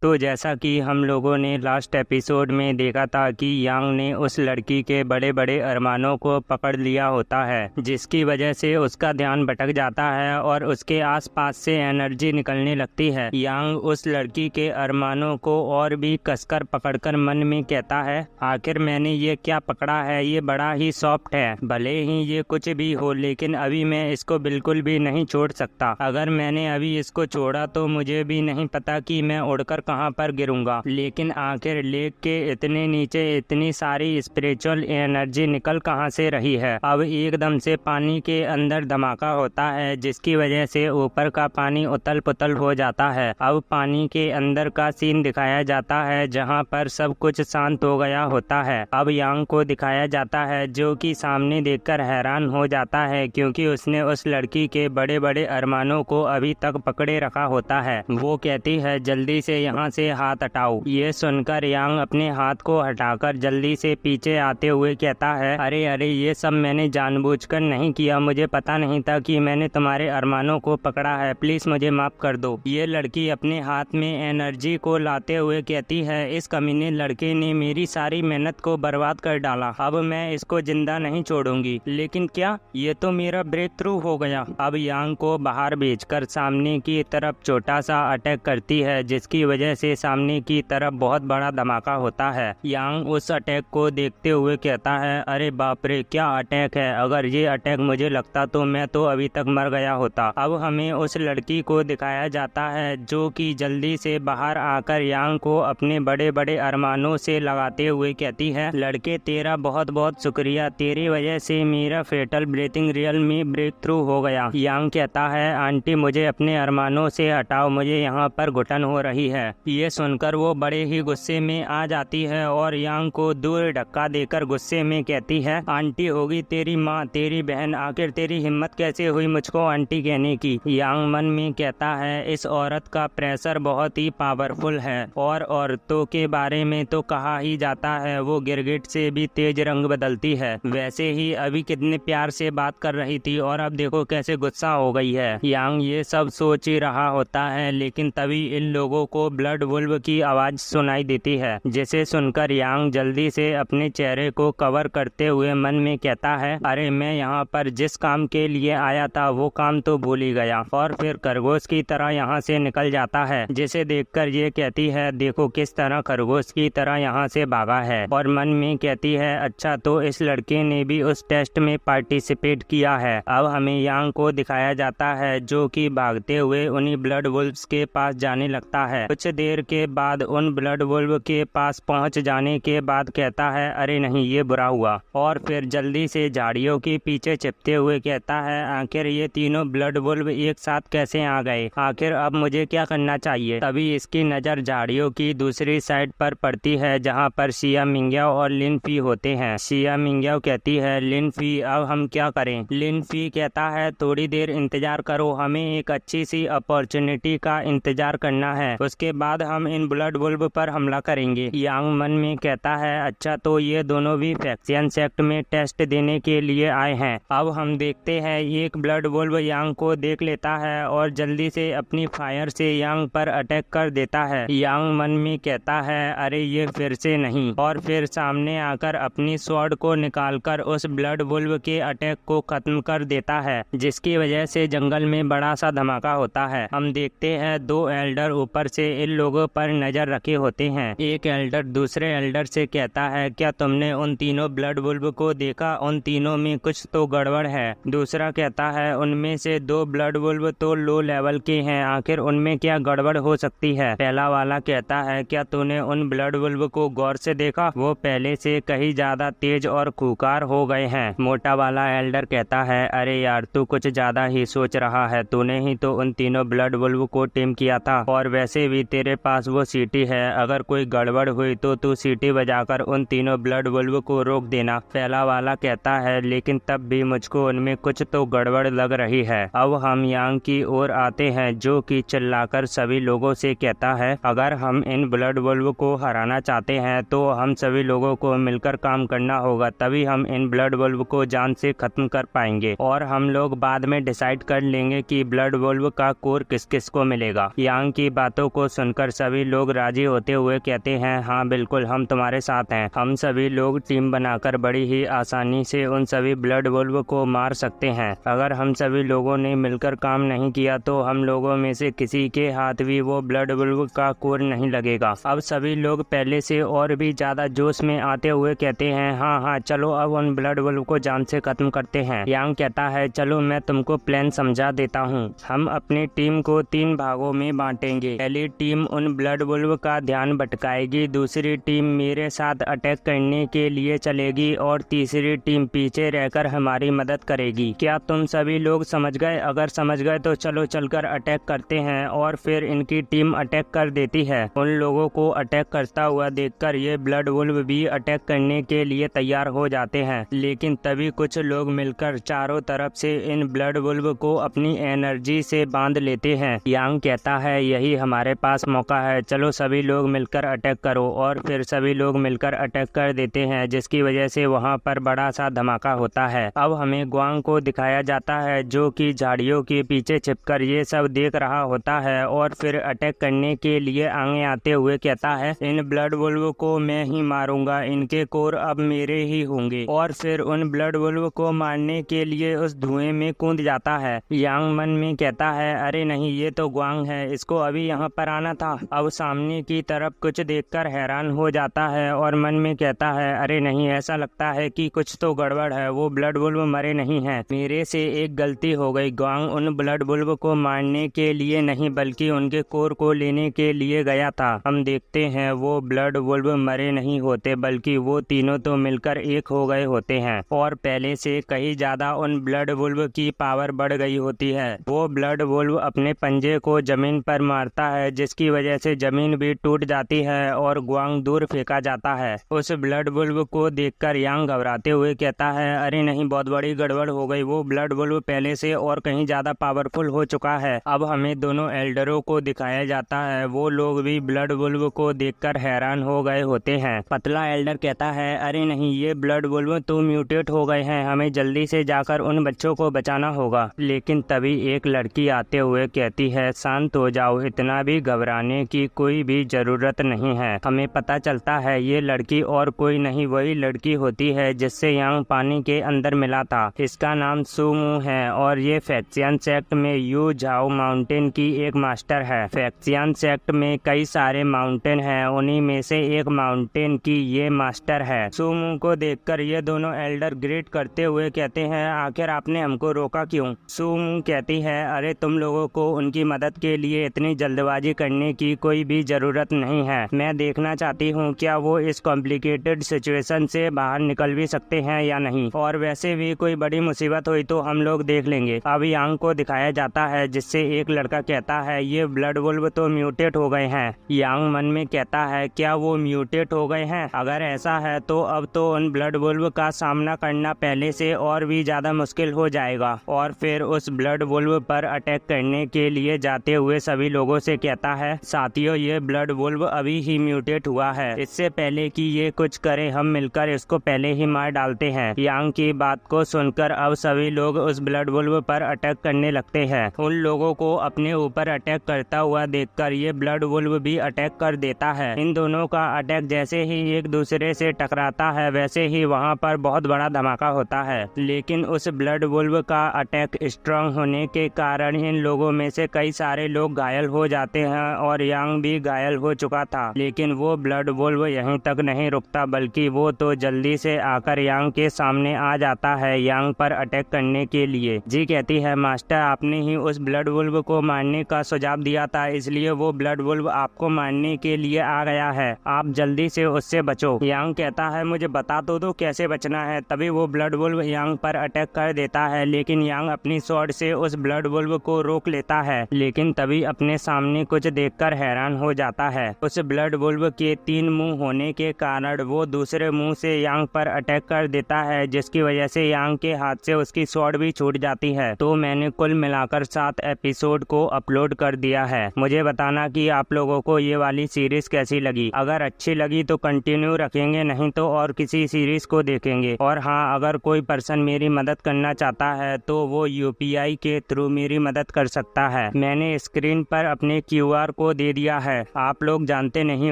तो जैसा कि हम लोगों ने लास्ट एपिसोड में देखा था कि यांग ने उस लड़की के बड़े बड़े अरमानों को पकड़ लिया होता है, जिसकी वजह से उसका ध्यान भटक जाता है और उसके आसपास से एनर्जी निकलने लगती है। यांग उस लड़की के अरमानों को और भी कसकर पकड़कर मन में कहता है, आखिर मैंने ये क्या पकड़ा है, ये बड़ा ही सॉफ्ट है। भले ही ये कुछ भी हो, लेकिन अभी मैं इसको बिल्कुल भी नहीं छोड़ सकता। अगर मैंने अभी इसको छोड़ा तो मुझे भी नहीं पता कि मैं उड़कर कहां पर गिरूंगा। लेकिन आखिर लेक के इतने नीचे इतनी सारी स्पिरिचुअल एनर्जी निकल कहां से रही है। अब एकदम से पानी के अंदर धमाका होता है, जिसकी वजह से ऊपर का पानी उथल पुथल हो जाता है। अब पानी के अंदर का सीन दिखाया जाता है, जहां पर सब कुछ शांत हो गया होता है। अब यांग को दिखाया जाता है, जो कि सामने देखकर हैरान हो जाता है, क्योंकि उसने उस लड़की के बड़े बड़े अरमानों को अभी तक पकड़े रखा होता है। वो कहती है, जल्दी से यहाँ से हाथ हटाओ। ये सुनकर यांग अपने हाथ को हटाकर जल्दी से पीछे आते हुए कहता है, अरे अरे, ये सब मैंने जानबूझकर नहीं किया। मुझे पता नहीं था कि मैंने तुम्हारे अरमानों को पकड़ा है। प्लीज मुझे माफ कर दो। ये लड़की अपने हाथ में एनर्जी को लाते हुए कहती है, इस कमीने लड़के ने मेरी सारी मेहनत को बर्बाद कर डाला। अब मैं इसको जिंदा नहीं छोड़ूंगी। लेकिन क्या, ये तो मेरा ब्रेक थ्रू हो गया। अब यांग को बाहर भेजकर सामने की तरफ छोटा सा अटैक करती है, जिसकी वजह से सामने की तरफ बहुत बड़ा धमाका होता है। यांग उस अटैक को देखते हुए कहता है, अरे बाप रे, क्या अटैक है। अगर ये अटैक मुझे लगता तो मैं तो अभी तक मर गया होता। अब हमें उस लड़की को दिखाया जाता है, जो कि जल्दी से बाहर आकर यांग को अपने बड़े बड़े अरमानों से लगाते हुए कहती है, लड़के तेरा बहुत बहुत शुक्रिया। तेरी वजह से मेरा फेटल ब्रीथिंग रियल में ब्रेक थ्रू हो गया। यांग कहता है, आंटी मुझे अपने अरमानों से हटाओ, मुझे यहाँ पर घुटन हो रही है। ये सुनकर वो बड़े ही गुस्से में आ जाती है और यांग को दूर धक्का देकर गुस्से में कहती है, आंटी होगी तेरी माँ, तेरी बहन, आखिर तेरी हिम्मत कैसे हुई मुझको आंटी कहने की। यांग मन में कहता है, इस औरत का प्रेशर बहुत ही पावरफुल है और औरतों के बारे में तो कहा ही जाता है वो गिरगिट से भी तेज रंग बदलती है। वैसे ही अभी कितने प्यार से बात कर रही थी और अब देखो कैसे गुस्सा हो गई है। यांग ये सब सोच ही रहा होता है, लेकिन तभी इन लोगों को ब्लड वुल्व की आवाज सुनाई देती है, जिसे सुनकर यांग जल्दी से अपने चेहरे को कवर करते हुए मन में कहता है, अरे मैं यहाँ पर जिस काम के लिए आया था वो काम तो भूल ही गया। और फिर खरगोश की तरह यहाँ से निकल जाता है, जिसे देखकर ये कहती है, देखो किस तरह खरगोश की तरह यहाँ से भागा है। और मन में कहती है, अच्छा तो इस लड़के ने भी उस टेस्ट में पार्टिसिपेट किया है। अब हमें यांग को दिखाया जाता है, जो कि भागते हुए उन्हीं ब्लड वुल्व्स के पास जाने लगता है। कुछ देर के बाद उन ब्लड वुल्व के पास पहुंच जाने के बाद कहता है, अरे नहीं, ये बुरा हुआ। और फिर जल्दी से झाड़ियों के पीछे छिपते हुए कहता है, आखिर ये तीनों ब्लड वुल्व एक साथ कैसे आ गए, आखिर अब मुझे क्या करना चाहिए। तभी इसकी नजर झाड़ियों की दूसरी साइड पर पड़ती है, जहाँ पर शिया मिंग्याओ और लिन फी होते हैं। शिया मिंग्याओ कहती है, लिन फी अब हम क्या करें। लिन फी कहता है, थोड़ी देर इंतजार करो, हमें एक अच्छी सी अपॉर्चुनिटी का इंतजार करना है, उसके बाद हम इन ब्लड वुल्व पर हमला करेंगे। यांग मन में कहता है, अच्छा तो ये दोनों भी फैक्सियन सेक्ट में टेस्ट देने के लिए आए हैं। अब हम देखते हैं, एक ब्लड वुल्व यांग को देख लेता है और जल्दी से अपनी फायर से यांग पर अटैक कर देता है। यांग मन में कहता है, अरे ये फिर से नहीं। और फिर सामने आकर अपनी स्वॉर्ड को निकालकर उस ब्लड वुल्व के अटैक को खत्म कर देता है, जिसकी वजह से जंगल में बड़ा सा धमाका होता है। हम देखते हैं दो एल्डर ऊपर से इन लोगों पर नजर रखे होते हैं। एक एल्डर दूसरे एल्डर से कहता है, क्या तुमने उन तीनों ब्लड वुल्व को देखा, उन तीनों में कुछ तो गड़बड़ है। दूसरा कहता है, उनमें से दो ब्लड वुल्व तो लो लेवल के हैं, आखिर उनमें क्या गड़बड़ हो सकती है। पहला वाला कहता है, क्या तूने उन ब्लड वुल्व को गौर से देखा, वो पहले से कहीं ज्यादा तेज और खूंखार हो गए हैं। मोटा वाला एल्डर कहता है, अरे यार तू कुछ ज्यादा ही सोच रहा है, तूने ही तो उन तीनों ब्लड वुल्व को टेम किया था और वैसे भी तेरे पास वो सीटी है, अगर कोई गड़बड़ हुई तो तू सीटी बजाकर उन तीनों ब्लड वुल्व को रोक देना। पहला वाला कहता है, लेकिन तब भी मुझको उनमें कुछ तो गड़बड़ लग रही है। अब हम यांग की ओर आते हैं, जो कि चिल्लाकर सभी लोगों से कहता है, अगर हम इन ब्लड वुल्व को हराना चाहते हैं तो हम सभी लोगों को मिलकर काम करना होगा, तभी हम इन ब्लड वुल्व को जान से खत्म कर पाएंगे और हम लोग बाद में डिसाइड कर लेंगे कि ब्लड वुल्व का कोर किस किस को मिलेगा। यांग की बातों को सुन सुनकर सभी लोग राजी होते हुए कहते हैं, हाँ बिल्कुल हम तुम्हारे साथ हैं। हम सभी लोग टीम बनाकर बड़ी ही आसानी से उन सभी ब्लड वुल्व को मार सकते हैं। अगर हम सभी लोगों ने मिलकर काम नहीं किया तो हम लोगों में से किसी के हाथ भी वो ब्लड वुल्व का कोर नहीं लगेगा। अब सभी लोग पहले से और भी ज्यादा जोश में आते हुए कहते हैं, हाँ हाँ चलो अब उन ब्लड वुल्व को जान से खत्म करते हैं। यांग कहता है, चलो मैं तुमको प्लान समझा देता हूँ। हम अपनी टीम को 3 भागों में बांटेंगे। पहली टीम उन ब्लड वुल्व का ध्यान भटकाएगी, दूसरी टीम मेरे साथ अटैक करने के लिए चलेगी और तीसरी टीम पीछे रहकर हमारी मदद करेगी। क्या तुम सभी लोग समझ गए? अगर समझ गए तो चलो चलकर अटैक करते हैं। और फिर इनकी टीम अटैक कर देती है। उन लोगों को अटैक करता हुआ देखकर ये ब्लड वुल्व भी अटैक करने के लिए तैयार हो जाते हैं। लेकिन तभी कुछ लोग मिलकर चारों तरफ से इन ब्लड वुल्व को अपनी एनर्जी से बांध लेते हैं। यांग कहता है, यही हमारे पास मौका है, चलो सभी लोग मिलकर अटैक करो। और फिर सभी लोग मिलकर अटैक कर देते हैं, जिसकी वजह से वहां पर बड़ा सा धमाका होता है। अब हमें ग्वांग को दिखाया जाता है जो कि झाड़ियों के पीछे छिपकर ये सब देख रहा होता है और फिर अटैक करने के लिए आगे आते हुए कहता है, इन ब्लड वुल्व को मैं ही मारूंगा, इनके कोर अब मेरे ही होंगे। और फिर उन ब्लड वुल्व को मारने के लिए उस धुएं में कूद जाता है। यांग मन में कहता है, अरे नहीं ये तो ग्वांग है, इसको अभी यहाँ पर आना था। अब सामने की तरफ कुछ देखकर हैरान हो जाता है और मन में कहता है, अरे नहीं ऐसा लगता है कि कुछ तो गड़बड़ है, वो ब्लड वुल्व मरे नहीं हैं, मेरे से एक गलती हो गई। ग्वांग उन ब्लड वुल्व को मारने के लिए नहीं बल्कि उनके कोर को लेने के लिए गया था। हम देखते हैं वो ब्लड वुल्व मरे नहीं होते बल्कि वो तीनों तो मिलकर एक हो गए होते हैं और पहले से कहीं ज्यादा उन ब्लड वुल्व की पावर बढ़ गई होती है। वो ब्लड वुल्व अपने पंजे को जमीन पर मारता है, जिसकी वजह से जमीन भी टूट जाती है और ग्वांग दूर फेंका जाता है। उस ब्लड वुल्व को देखकर यांग घबराते हुए कहता है, अरे नहीं बहुत बड़ी गड़बड़ हो गई, वो ब्लड वुल्व पहले से और कहीं ज्यादा पावरफुल हो चुका है। अब हमें दोनों एल्डरों को दिखाया जाता है, वो लोग भी ब्लड वुल्व को देखकर हैरान हो गए होते हैं। पतला एल्डर कहता है, अरे नहीं ये ब्लड वुल्व तो म्यूटेट हो गए हैं, हमें जल्दी से जाकर उन बच्चों को बचाना होगा। लेकिन तभी एक लड़की आते हुए कहती है, शांत हो जाओ, इतना भी घबराने की कोई भी जरूरत नहीं है। हमें पता चलता है ये लड़की और कोई नहीं वही लड़की होती है जिससे यांग पानी के अंदर मिला था। इसका नाम सुमू है और ये फैक्सियन सेक्ट में यू झाओ माउंटेन की एक मास्टर है। फैक्सियन सेक्ट में कई सारे माउंटेन हैं, उन्हीं में से एक माउंटेन की ये मास्टर है। सुमू को देखकर ये दोनों एल्डर ग्रेट करते हुए कहते हैं, आखिर आपने हमको रोका क्यों? सुमू कहती है, अरे तुम लोगों को उनकी मदद के लिए इतनी जल्दबाजी करने की कोई भी जरूरत नहीं है। मैं देखना चाहती हूँ क्या वो इस कॉम्प्लिकेटेड सिचुएशन से बाहर निकल भी सकते हैं या नहीं, और वैसे भी कोई बड़ी मुसीबत हुई तो हम लोग देख लेंगे। अब यांग को दिखाया जाता है जिससे एक लड़का कहता है, ये ब्लड वुल्व तो म्यूटेट हो गए हैं। यांग मन में कहता है, क्या वो म्यूटेट हो गए हैं? अगर ऐसा है तो अब तो उन ब्लड वुल्व का सामना करना पहले से और भी ज्यादा मुश्किल हो जाएगा। और फिर उस ब्लड वुल्व पर अटैक करने के लिए जाते हुए सभी लोगों से कहता है, साथियों ये ब्लड वुल्व अभी ही म्यूटेट हुआ है, इससे पहले कि ये कुछ करे हम मिलकर इसको पहले ही मार डालते हैं। यांग की बात को सुनकर अब सभी लोग उस ब्लड वुल्व पर अटैक करने लगते हैं। उन लोगों को अपने ऊपर अटैक करता हुआ देखकर ये ब्लड वुल्व भी अटैक कर देता है। इन दोनों का अटैक जैसे ही एक दूसरे से टकराता है वैसे ही वहाँ पर बहुत बड़ा धमाका होता है। लेकिन उस ब्लड वुल्व का अटैक स्ट्रांग होने के कारण इन लोगों में से कई सारे लोग घायल हो जाते हैं और यांग भी घायल हो चुका था। लेकिन वो ब्लड वुल्व यहीं तक नहीं रुकता बल्कि वो तो जल्दी से आकर यांग के सामने आ जाता है यांग पर अटैक करने के लिए। जी कहती है, मास्टर आपने ही उस ब्लड वुल्व को मारने का सुझाव दिया था, इसलिए वो ब्लड वुल्व आपको मारने के लिए आ गया है, आप जल्दी से उससे बचो। यांग कहता है, मुझे बता तो दो कैसे बचना है। तभी वो ब्लड वुल्व यांग पर अटैक कर देता है, लेकिन यांग अपनी स्वॉर्ड से उस ब्लड वुल्व को रोक लेता है। लेकिन तभी अपने सामने कुछ देखकर हैरान हो जाता है। उस ब्लड वुल्व के 3 मुंह होने के कारण वो दूसरे मुंह से यांग पर अटैक कर देता है, जिसकी वजह से यांग के हाथ से उसकी स्वॉर्ड भी छूट जाती है। तो मैंने कुल मिलाकर 7 एपिसोड को अपलोड कर दिया है। मुझे बताना कि आप लोगों को ये वाली सीरीज कैसी लगी। अगर अच्छी लगी तो कंटिन्यू रखेंगे, नहीं तो और किसी सीरीज को देखेंगे। और हाँ, अगर कोई पर्सन मेरी मदद करना चाहता है तो वो UPI के थ्रू मेरी मदद कर सकता है। मैंने स्क्रीन पर अपने QR को दे दिया है। आप लोग जानते नहीं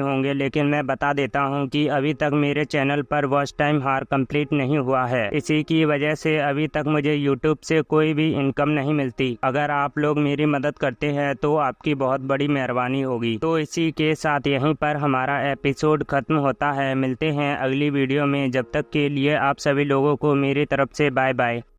होंगे लेकिन मैं बता देता हूं कि अभी तक मेरे चैनल पर वॉच टाइम हार कंप्लीट नहीं हुआ है। इसी की वजह से अभी तक मुझे यूट्यूब से कोई भी इनकम नहीं मिलती। अगर आप लोग मेरी मदद करते हैं तो आपकी बहुत बड़ी मेहरबानी होगी। तो इसी के साथ यहीं पर हमारा एपिसोड खत्म होता है। मिलते हैं अगली वीडियो में, जब तक के लिए आप सभी लोगों को मेरी तरफ से बाय बाय।